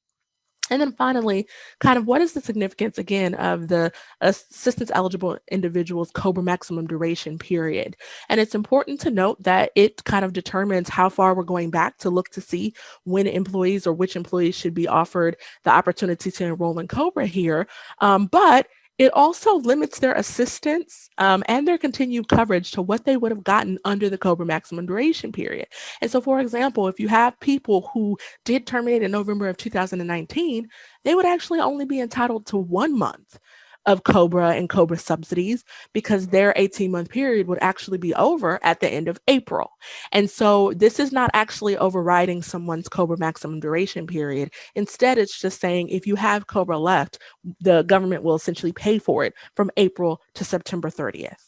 And then finally, kind of what is the significance, again, of the assistance eligible individuals' COBRA maximum duration period? And it's important to note that it kind of determines how far we're going back to look to see when employees or which employees should be offered the opportunity to enroll in COBRA here. But It also limits their assistance and their continued coverage to what they would have gotten under the COBRA maximum duration period. And so, for example, if you have people who did terminate in November of 2019, they would actually only be entitled to 1 month of COBRA and COBRA subsidies because their 18-month period would actually be over at the end of April. And so this is not actually overriding someone's COBRA maximum duration period. Instead, it's just saying if you have COBRA left, the government will essentially pay for it from April to September 30th.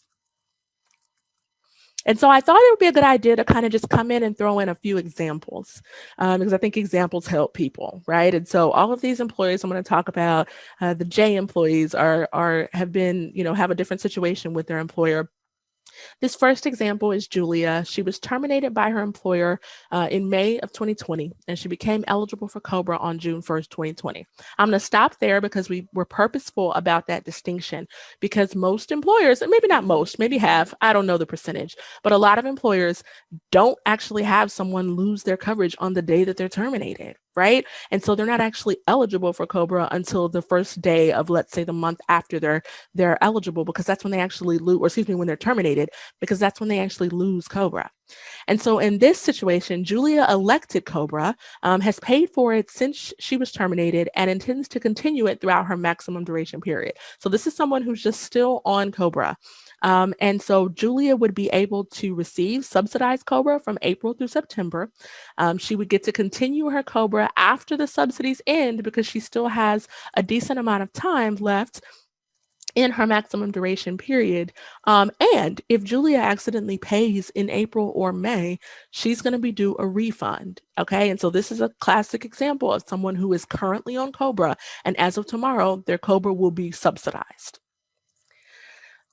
And so I thought it would be a good idea to kind of just come in and throw in a few examples because I think examples help people, right? And so all of these employees I'm going to talk about, the J employees have been, have a different situation with their employer. This first example is Julia. She was terminated by her employer in May of 2020, and she became eligible for COBRA on June 1st, 2020. I'm going to stop there because we were purposeful about that distinction because most employers, and maybe not most, maybe half, I don't know the percentage, but a lot of employers don't actually have someone lose their coverage on the day that they're terminated, right? And so they're not actually eligible for COBRA until the first day of, let's say, the month after they're eligible, because that's when they actually lose, or excuse me, when they're terminated, because that's when they actually lose COBRA. And so in this situation, Julia elected COBRA, has paid for it since she was terminated, and intends to continue it throughout her maximum duration period. So this is someone who's just still on COBRA. And so Julia would be able to receive subsidized COBRA from April through September. She would get to continue her COBRA after the subsidies end because she still has a decent amount of time left in her maximum duration period. And if Julia accidentally pays in April or May, she's going to be due a refund. Okay. And so this is a classic example of someone who is currently on COBRA, and as of tomorrow, their COBRA will be subsidized.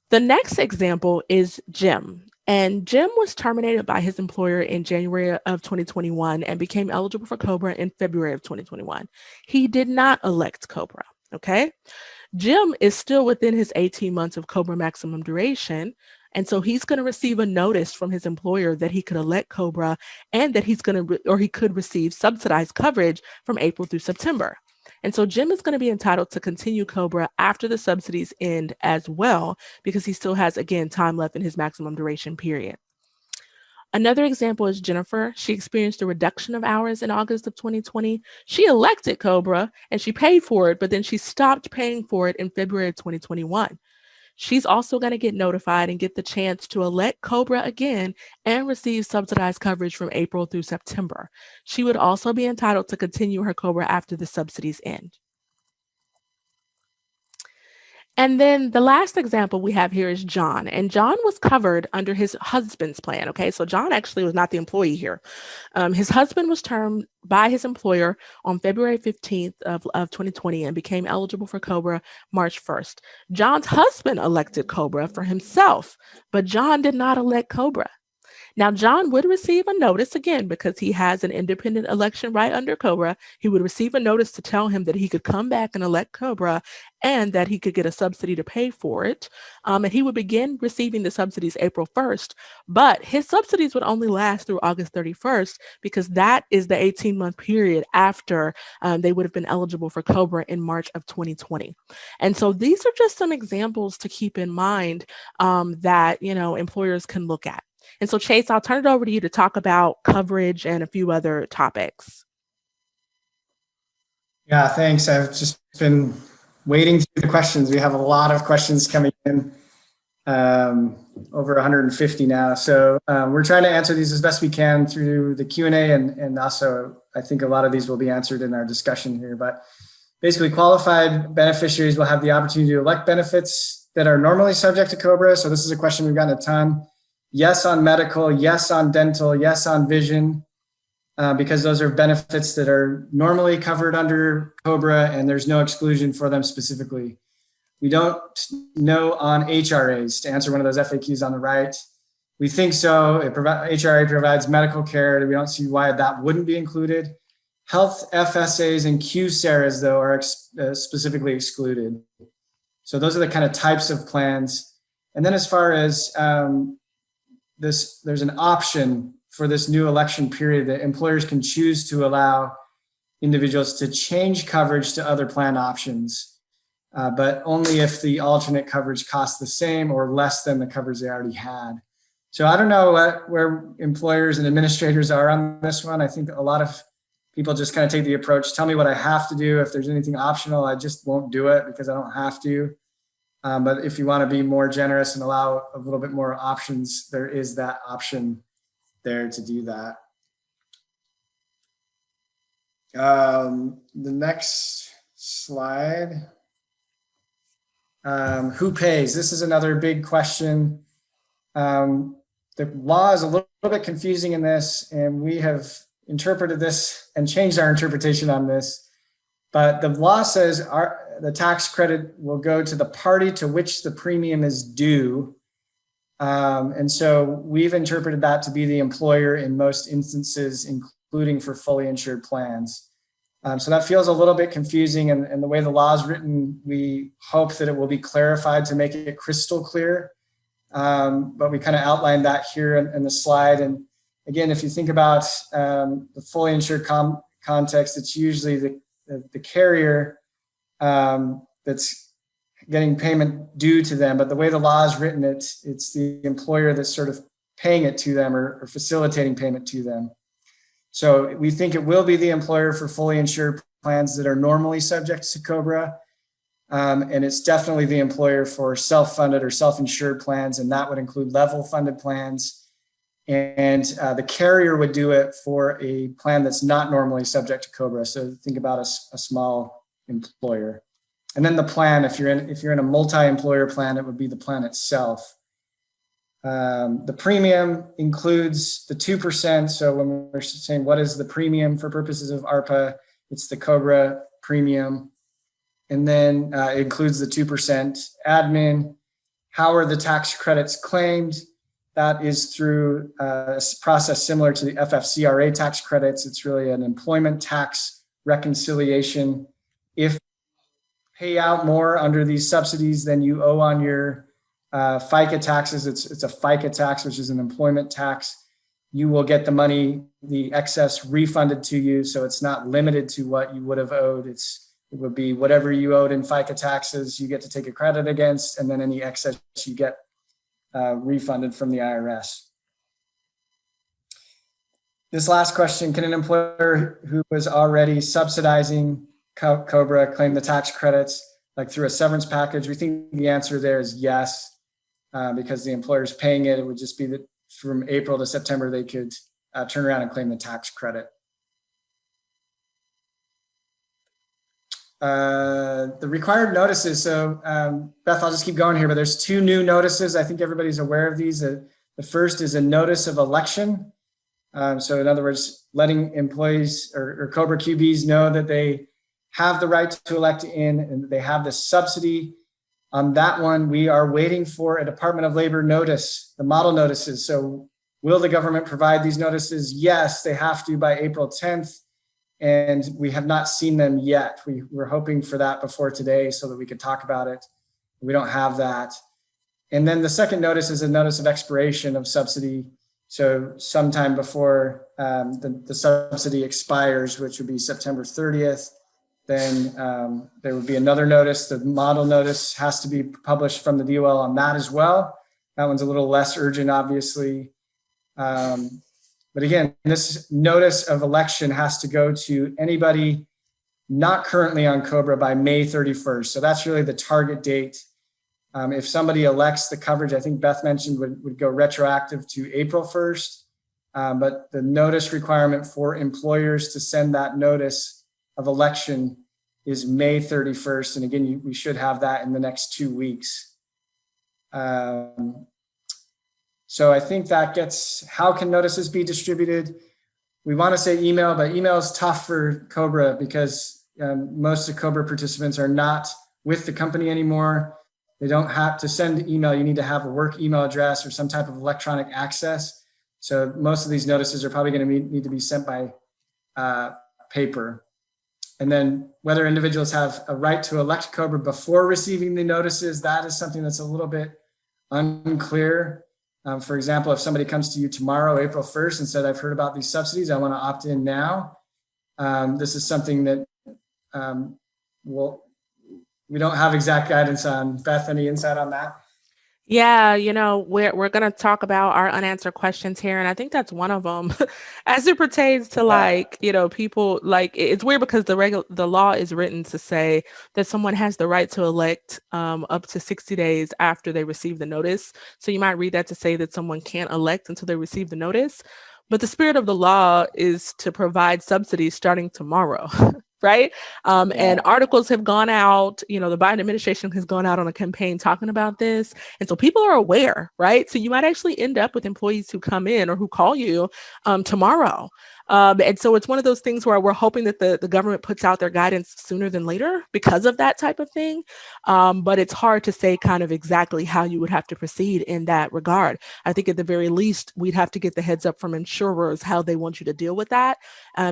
The next example is Jim. And Jim was terminated by his employer in January of 2021 and became eligible for COBRA in February of 2021. He did not elect COBRA. Okay. Jim is still within his 18 months of COBRA maximum duration. And so he's going to receive a notice from his employer that he could elect COBRA and that he could receive subsidized coverage from April through September. And so Jim is going to be entitled to continue COBRA after the subsidies end as well, because he still has, again, time left in his maximum duration period. Another example is Jennifer. She experienced a reduction of hours in August of 2020. She elected COBRA and she paid for it, but then she stopped paying for it in February of 2021. She's also going to get notified and get the chance to elect COBRA again and receive subsidized coverage from April through September. She would also be entitled to continue her COBRA after the subsidies end. And then the last example we have here is John. And John was covered under his husband's plan. Okay, so John actually was not the employee here. His husband was termed by his employer on February 15th of 2020 and became eligible for COBRA March 1st. John's husband elected COBRA for himself, but John did not elect COBRA. Now, John would receive a notice, again, because he has an independent election right under COBRA. He would receive a notice to tell him that he could come back and elect COBRA and that he could get a subsidy to pay for it. And he would begin receiving the subsidies April 1st, but his subsidies would only last through August 31st because that is the 18-month period after they would have been eligible for COBRA in March of 2020. And so these are just some examples to keep in mind that, employers can look at. And so, Chase, I'll turn it over to you to talk about coverage and a few other topics. Yeah, thanks. I've just been waiting through the questions. We have a lot of questions coming in, over 150 now. So we're trying to answer these as best we can through the Q&A, and also I think a lot of these will be answered in our discussion here. But basically, qualified beneficiaries will have the opportunity to elect benefits that are normally subject to COBRA. So this is a question we've gotten a ton. Yes on medical, yes on dental, yes on vision, because those are benefits that are normally covered under COBRA and there's no exclusion for them specifically. We don't know on HRAs, to answer one of those FAQs on the right. We think so. HRA provides medical care. We don't see why that wouldn't be included. Health FSAs and QSARAs, though, are specifically excluded. So those are the kind of types of plans. And then as far as there's an option for this new election period that employers can choose to allow individuals to change coverage to other plan options. but only if the alternate coverage costs the same or less than the coverage they already had. So I don't know where employers and administrators are on this one. I think a lot of people just kind of take the approach, tell me what I have to do. If there's anything optional, I just won't do it because I don't have to. But if you want to be more generous and allow a little bit more options, there is that option there to do that. The next slide. Who pays? This is another big question. The law is a little bit confusing in this, and we have interpreted this and changed our interpretation on this. But the law says the tax credit will go to the party to which the premium is due. And so we've interpreted that to be the employer in most instances, including for fully insured plans. So that feels a little bit confusing, and the way the law is written, we hope that it will be clarified to make it crystal clear. But we kind of outlined that here in the slide. And again, if you think about the fully insured context, it's usually the carrier that's getting payment due to them. But the way the law is written, it's the employer that's sort of paying it to them or facilitating payment to them. So we think it will be the employer for fully insured plans that are normally subject to COBRA. And it's definitely the employer for self-funded or self-insured plans, and that would include level funded plans. And the carrier would do it for a plan that's not normally subject to COBRA. So think about a small employer. And then the plan, if you're in a multi-employer plan, it would be the plan itself. The premium includes the 2%. So when we're saying what is the premium for purposes of ARPA, it's the COBRA premium. And then it includes the 2% admin. How are the tax credits claimed? That is through a process similar to the FFCRA tax credits. It's really an employment tax reconciliation. If you pay out more under these subsidies than you owe on your FICA taxes, it's a FICA tax, which is an employment tax, you will get the money, the excess refunded to you. So it's not limited to what you would have owed. It would be whatever you owed in FICA taxes, you get to take a credit against, and then any excess you get refunded from the IRS. This last question, can an employer who was already subsidizing COBRA claim the tax credits like through a severance package? We think the answer there is yes, because the employer is paying it. It would just be that from April to September, they could turn around and claim the tax credit. The required notices. So Beth, I'll just keep going here, but there's 2 new notices. I think everybody's aware of these. The first is a notice of election. So in other words, letting employees or COBRA QBs know that they have the right to elect in and they have the subsidy. On that one, we are waiting for a Department of Labor notice, the model notices. So will the government provide these notices? Yes, they have to by April 10th. And we have not seen them yet. We were hoping for that before today so that we could talk about it. We don't have that. And then the second notice is a notice of expiration of subsidy. So sometime before the subsidy expires, which would be September 30th, then there would be another notice. The model notice has to be published from the DOL on that as well. That one's a little less urgent, obviously. But again, this notice of election has to go to anybody not currently on COBRA by May 31st. So that's really the target date. If somebody elects the coverage, I think Beth mentioned would go retroactive to April 1st. But the notice requirement for employers to send that notice of election is May 31st. And again, we should have that in the next 2 weeks. So I think that gets, how can notices be distributed? We want to say email, but email is tough for COBRA because most of COBRA participants are not with the company anymore. They don't have to send email. You need to have a work email address or some type of electronic access. So most of these notices are probably going to need to be sent by paper. And then whether individuals have a right to elect COBRA before receiving the notices, that is something that's a little bit unclear. For example, if somebody comes to you tomorrow, April 1st, and said, I've heard about these subsidies, I want to opt in now. This is something that we don't have exact guidance on. Beth, any insight on that? Yeah, we're going to talk about our unanswered questions here, and I think that's one of them. As it pertains to people, it's weird because the law is written to say that someone has the right to elect up to 60 days after they receive the notice. So you might read that to say that someone can't elect until they receive the notice. But the spirit of the law is to provide subsidies starting tomorrow. Right? And articles have gone out, the Biden administration has gone out on a campaign talking about this. And so people are aware, right? So you might actually end up with employees who come in or who call you tomorrow. And so it's one of those things where we're hoping that the government puts out their guidance sooner than later because of that type of thing. But it's hard to say kind of exactly how you would have to proceed in that regard. I think at the very least, we'd have to get the heads up from insurers how they want you to deal with that.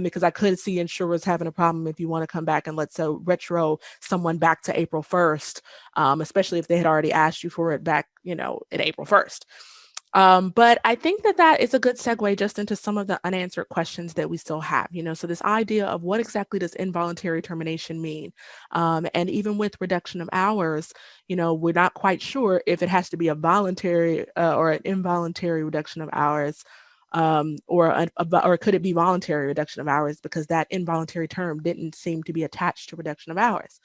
Because I could see insurers having a problem if you want to come back and let's say retro someone back to April 1st, especially if they had already asked you for it back, in April 1st. But I think that is a good segue just into some of the unanswered questions that we still have, so this idea of what exactly does involuntary termination mean? And even with reduction of hours, we're not quite sure if it has to be a voluntary or an involuntary reduction of hours. Or could it be voluntary reduction of hours because that involuntary term didn't seem to be attached to reduction of hours.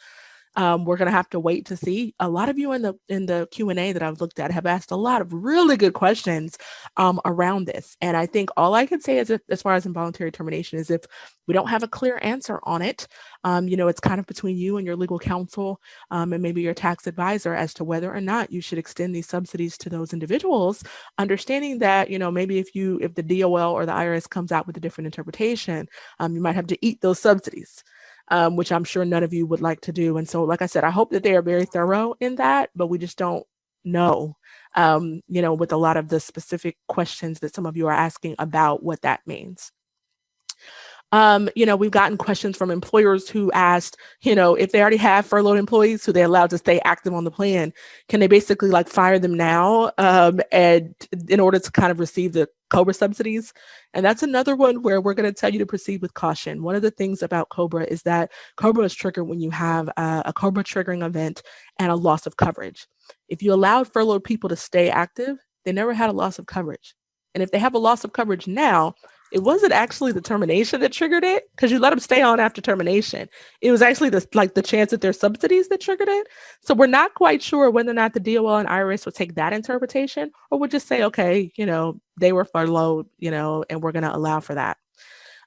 We're going to have to wait to see. A lot of you in the Q&A that I've looked at have asked a lot of really good questions around this. And I think all I can say is as far as involuntary termination is if we don't have a clear answer on it, it's kind of between you and your legal counsel and maybe your tax advisor as to whether or not you should extend these subsidies to those individuals, understanding that, maybe if the DOL or the IRS comes out with a different interpretation, you might have to eat those subsidies. Which I'm sure none of you would like to do. And so, like I said, I hope that they are very thorough in that, but we just don't know, with a lot of the specific questions that some of you are asking about what that means. We've gotten questions from employers who asked, if they already have furloughed employees who they're allowed to stay active on the plan, can they basically fire them now and in order to kind of receive the COBRA subsidies? And that's another one where we're going to tell you to proceed with caution. One of the things about COBRA is that COBRA is triggered when you have a COBRA triggering event and a loss of coverage. If you allowed furloughed people to stay active, they never had a loss of coverage. And if they have a loss of coverage now, it wasn't actually the termination that triggered it because you let them stay on after termination. It was actually the chance that there's subsidies that triggered it. So we're not quite sure whether or not the DOL and IRS would take that interpretation or would just say, okay, they were furloughed, and we're going to allow for that.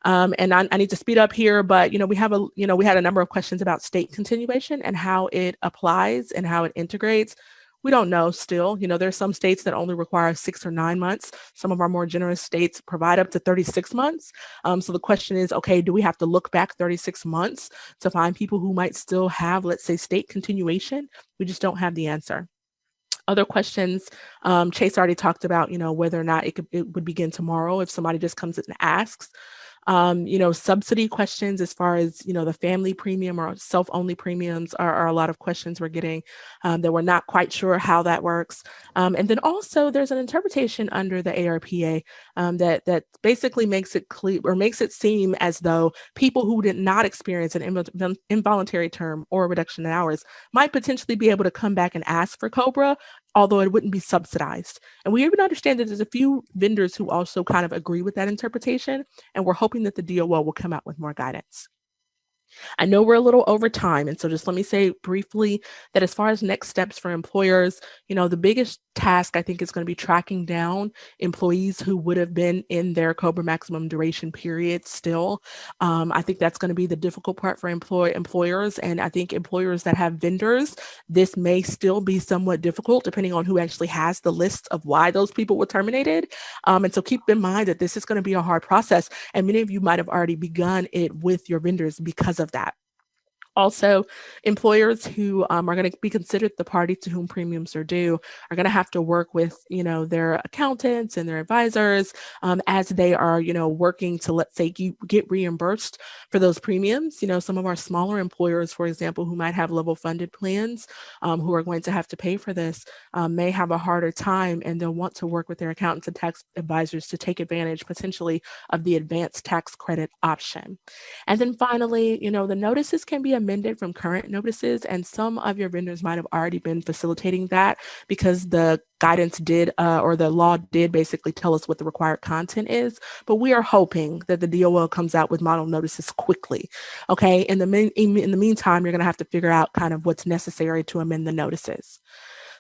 And I need to speed up here, but we had a number of questions about state continuation and how it applies and how it integrates. We don't know still. There's some states that only require 6 or 9 months. Some of our more generous states provide up to 36 months. So the question is, okay, do we have to look back 36 months to find people who might still have, let's say, state continuation? We just don't have the answer. Other questions, Chase already talked about, whether or not it would begin tomorrow if somebody just comes in and asks. Subsidy questions as far as, the family premium or self-only premiums are a lot of questions we're getting that we're not quite sure how that works. And then also there's an interpretation under the ARPA that basically makes it clear or makes it seem as though people who did not experience an involuntary term or a reduction in hours might potentially be able to come back and ask for COBRA, although it wouldn't be subsidized. And we even understand that there's a few vendors who also kind of agree with that interpretation, and we're hoping that the DOL will come out with more guidance. I know we're a little over time, and so just let me say briefly that as far as next steps for employers, the biggest task I think is going to be tracking down employees who would have been in their COBRA maximum duration period still. I think that's going to be the difficult part for employers, and I think employers that have vendors, this may still be somewhat difficult depending on who actually has the list of why those people were terminated. And so keep in mind that this is going to be a hard process, and many of you might have already begun it with your vendors because of that. Also, employers who are going to be considered the party to whom premiums are due are going to have to work with, their accountants and their advisors as they are, working to, let's say, get reimbursed for those premiums. Some of our smaller employers, for example, who might have level funded plans who are going to have to pay for this may have a harder time, and they'll want to work with their accountants and tax advisors to take advantage potentially of the advanced tax credit option. And then finally, the notices can be a amended from current notices, and some of your vendors might have already been facilitating that because the guidance did, or the law did basically tell us what the required content is. But we are hoping that the DOL comes out with model notices quickly. Okay. In the meantime, you're going to have to figure out kind of what's necessary to amend the notices.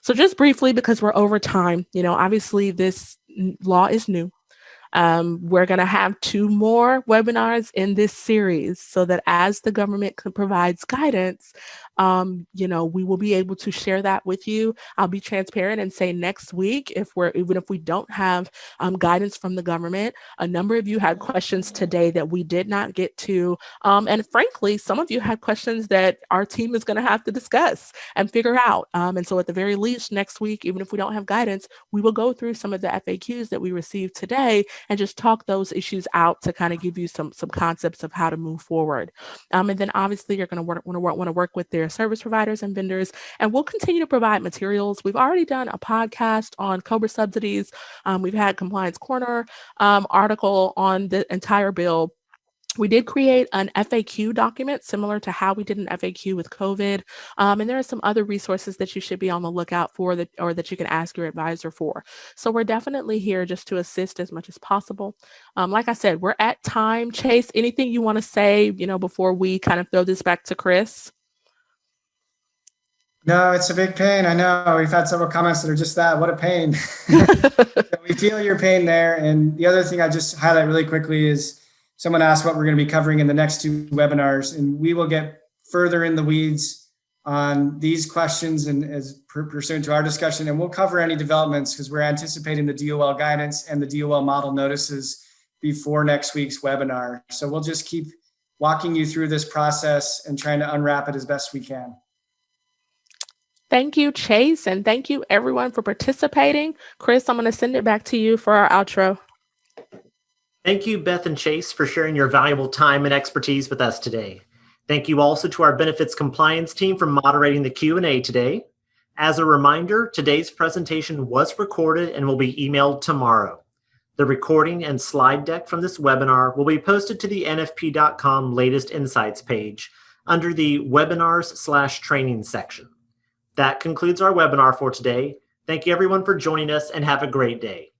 So just briefly, because we're over time, obviously this law is new. We're going to have 2 more webinars in this series so that as the government provides guidance, we will be able to share that with you. I'll be transparent and say next week, even if we don't have guidance from the government, a number of you had questions today that we did not get to. And frankly, some of you had questions that our team is going to have to discuss and figure out. And so at the very least next week, even if we don't have guidance, we will go through some of the FAQs that we received today and just talk those issues out to kind of give you some concepts of how to move forward. And then obviously you're going to want to work with their service providers and vendors, and we'll continue to provide materials. We've already done a podcast on COBRA subsidies. We've had Compliance Corner article on the entire bill. We did create an FAQ document similar to how we did an FAQ with COVID. And there are some other resources that you should be on the lookout for that you can ask your advisor for. So we're definitely here just to assist as much as possible. Like I said, we're at time. Chase, anything you want to say, before we kind of throw this back to Chris? No, it's a big pain. I know we've had several comments that are just that. What a pain. We feel your pain there. And the other thing I just highlight really quickly is someone asked what we're going to be covering in the next 2 webinars, and we will get further in the weeds on these questions and as pursuant to our discussion, and we'll cover any developments because we're anticipating the DOL guidance and the DOL model notices before next week's webinar. So we'll just keep walking you through this process and trying to unwrap it as best we can. Thank you, Chase, and thank you everyone for participating. Chris, I'm going to send it back to you for our outro. Thank you, Beth and Chase, for sharing your valuable time and expertise with us today. Thank you also to our benefits compliance team for moderating the Q&A today. As a reminder, today's presentation was recorded and will be emailed tomorrow. The recording and slide deck from this webinar will be posted to the nfp.com latest insights page under the webinars/training section. That concludes our webinar for today. Thank you everyone for joining us and have a great day.